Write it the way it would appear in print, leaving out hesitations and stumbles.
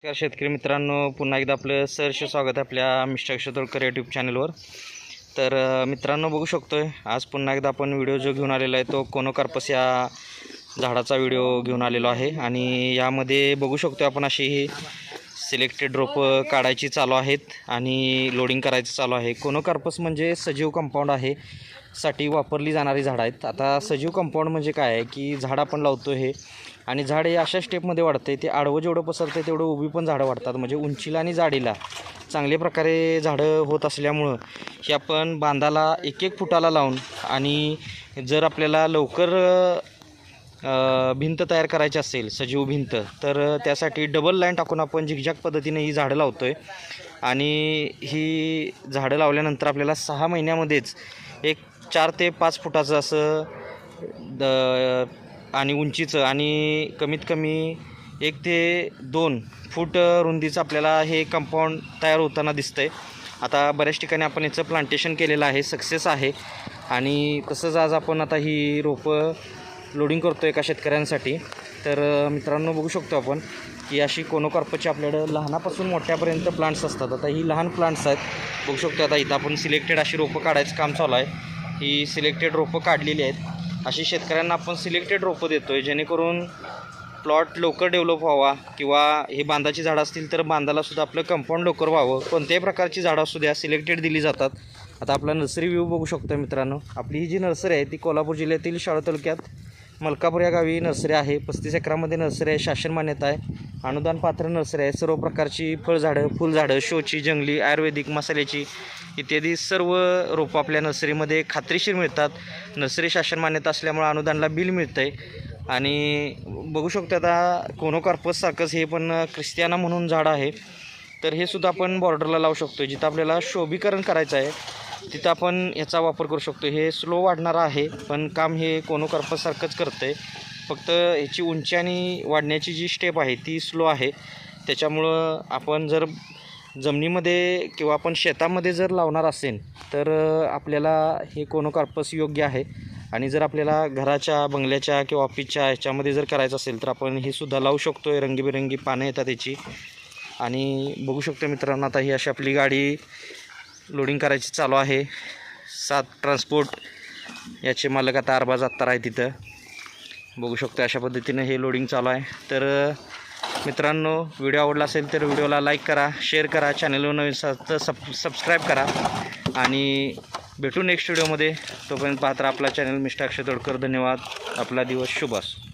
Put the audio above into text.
नमस्कार शेतकरी मित्रांनो, पुन्हा एकदा आपलं सहर्ष स्वागत आहे आपल्या मिस्टर अक्षय तोडकर यूट्यूब चॅनलवर. तर मित्रांनो, बघू शकतोय आज पुन्हा एकदा आपण व्हिडिओ जो घेऊन आलेला आहे तो कोनोकार्पस या झाडाचा व्हिडिओ घेऊन आलेलो आहे. आणि यामध्ये बघू शकतो आपण अशी ही सिलेक्टेड रोपं काढायची चालू आहेत आणि लोडिंग करायचं चालू आहे. कोनोकार्पस म्हणजे सजीव कंपाऊंड आहे साठी वापरली जाणारी झाडं आहेत. आता सजीव कंपाऊंड म्हणजे काय आहे की झाड आपण लावतो हे आणि झाड हे अशा स्टेपमध्ये वाढते, ते आडवं जेवढं पसरते तेवढं उभी पण झाडं वाढतात. म्हणजे उंचीला आणि जाडीला चांगल्या प्रकारे झाडं होत असल्यामुळं हे आपण बांधाला एक एक फुटाला लावून, आणि जर आपल्याला लवकर भिंत तयार करायची असेल सजीव भिंत, तर त्यासाठी डबल लाईन टाकून आपण झिगझॅग पद्धतीने ही झाडं लावतो आहे. आणि ही झाडं लावल्यानंतर आपल्याला 6 महिन्यामध्येच एक 4 ते 5 फुटाचं असं आणि उंचीचं आणि कमीत कमी 1 ते 2 फूट रुंदीचं आपल्याला हे कंपाऊंड तयार होताना दिसतं आहे. आता बऱ्याच ठिकाणी आपण याचं प्लांटेशन केलेलं आहे, सक्सेस आहे. आणि तसंच आज आपण आता ही रोपं लोडिंग करतो एका शेतकऱ्यांसाठी. तर मित्रांनो, बघू शकतो आपण की अशी कोनोकार्पसची आपल्याकडं लहानापासून मोठ्यापर्यंत प्लांट्स असतात. आता ही लहान प्लांट्स आहेत, बघू शकतो. आता इथं आपण सिलेक्टेड अशी रोपं काढायचं काम चालू आहे. ही सिलेक्टेड रोपं काढलेली आहेत. अशी शेतकऱ्यांना आपण सिलेक्टेड रोपं देतो आहे जेणेकरून प्लॉट लवकर डेव्हलप व्हावा, किंवा हे बांधाची झाडं असतील तर बांधालासुद्धा आपलं कंपाऊंड लवकर व्हावं. कोणत्याही प्रकारची झाडं असू द्या सिलेक्टेड दिली जातात. आता आपला नर्सरी व्ह्यू बघू शकतो मित्रांनो. आपली ही जी नर्सरी आहे ती कोल्हापूर जिल्ह्यातील शाळा तालुक्यात मलकापूर या गावी नर्सरी आहे. 35 एकरामध्ये नर्सरी आहे, शासन मान्यता आहे, अनुदान पात्र नर्सरी आहे. सर्व प्रकारची फळझाडं, फुलझाडं, शोची, जंगली, आयुर्वेदिक, मसाल्याची इत्यादी सर्व रोपं आपल्या नर्सरीमध्ये खात्रीशीर मिळतात. नर्सरी शासन मान्यता असल्यामुळे अनुदानला बिल मिळतं आहे. आणि बघू शकतो आता कोनोकार्पससारखंच हे पण क्रिस्टियाना म्हणून झाड आहे. तर हे सुद्धा आपण बॉर्डरला लावू शकतो. जिथं आपल्याला शोभीकरण करायचं आहे तिथं आपण ह्याचा वापर करू शकतो. हे स्लो वाढणारं आहे पण काम हे कोनोकार्पससारखंच करतं आहे. फक्त ह्याची उंची आणि वाढण्याची जी स्टेप आहे ती स्लो आहे. त्याच्यामुळं आपण जर जमिनीमध्ये किंवा आपण शेतामध्ये जर लावणार असेल तर आपल्याला हे कोनोकार्पस योग्य आहे. आणि जर आपल्याला घराच्या, बंगल्याच्या किंवा ऑफिसच्या ह्याच्यामध्ये जर करायचं असेल तर आपण हे सुद्धा लावू शकतो आहे. रंगीबेरंगी पानं येतात त्याची. आणि बघू शकतो मित्रांनो, आता ही अशी आपली गाडी लोडिंग करायची चालू आहे. 7 ट्रान्सपोर्ट याचे मालक आता अरबाज अत्तार आहे तिथं. बघू शकतो अशा पद्धतीनं हे लोडिंग चालू आहे. तर मित्रांनो, व्हिडिओ आवडला असेल तर व्हिडिओला लाईक करा, शेअर करा, चॅनलवर नवीन तर सबस्क्राईब करा. आणि भेटू नेक्स्ट व्हिडिओमध्ये. तोपर्यंत पाहत राहा आपला चॅनल मिस्टर अक्षय तोडकर. धन्यवाद. आपला दिवस शुभ असो.